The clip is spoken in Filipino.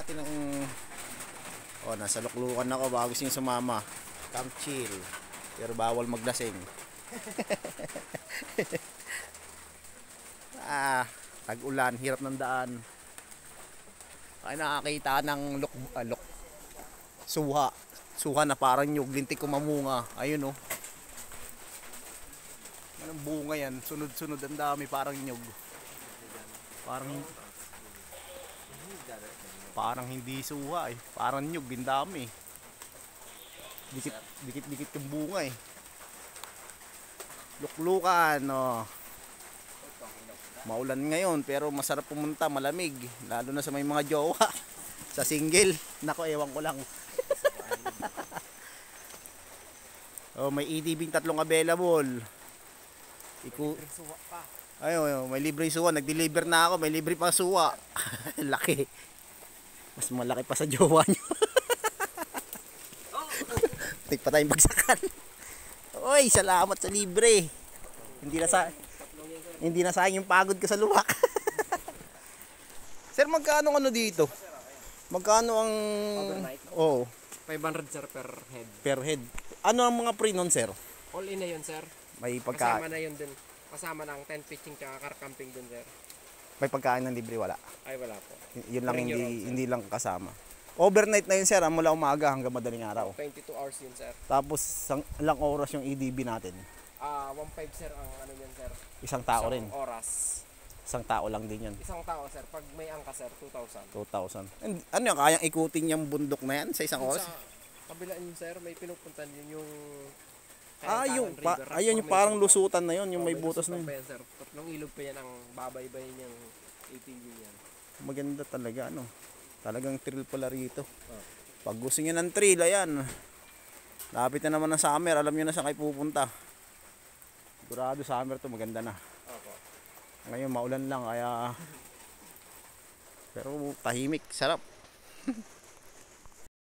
natin ng nasa luklukan ako bago siyang sumama. Come chill. Pero bawal maglasing. Tag-ulan, hirap ng daan. Ay nakakita ng suha. Suha na parang nyug, lintik kumamunga. Ayun oh. Anong bunga yan? Sunod-sunod ang dami parang nyug. Parang hindi suha eh. Parang nyug, ang dami. Dikit-dikit yung bunga eh. Luklukan, oh. Maulan ngayon pero masarap pumunta, malamig. Lalo na sa may mga jowa. Sa single, nako ewan ko lang. May EDB 3 available. Ayun, may libre suwa. Nag-deliver na ako, may libre pa suwa. Laki. Mas malaki pa sa jowa nyo. Tik pa tayong bagsakan. Oy, salamat sa libre. Hindi na sayang yung pagod ko sa luwak. Sir, magkano ano dito? Magkano ang overnight? 500 sir per head. Per head. Ano ang mga pre nun, sir? All in na yun sir. May Kasama na yun din. Kasama ng tent pitching tsaka car camping dun sir. May pagkain ng libre wala. Ay wala po. Yun lang Bring your own, hindi lang kasama. Overnight na yun, sir, mula umaga hanggang madaling araw. 22 hours yun sir. Tapos ilang oras yung EDB natin? 1.5 sir ang ano yan sir. Isang tao rin. Oras. Isang tao lang din yan. Isang tao sir. Pag may angka sir, 2,000. 2,000. And, ano yung kayang ikutin yung bundok na yan sa isang oras? Sa kabilaan yun sir, may pinupuntan yun yung ayun yung parang lusutan na yun, yung may butas na yun. Yan, sir. Tatlong ilog pa yan ang babaybayin yung ATV yan. Maganda talaga, ano. Talagang trail pala rito. Pag gusto nyo ng trail, ayan. Lapit na naman ng summer, alam nyo na saan kayo pupunta. Sigurado summer to, maganda na. Opo. Ngayon maulan lang, kaya pero tahimik, sarap.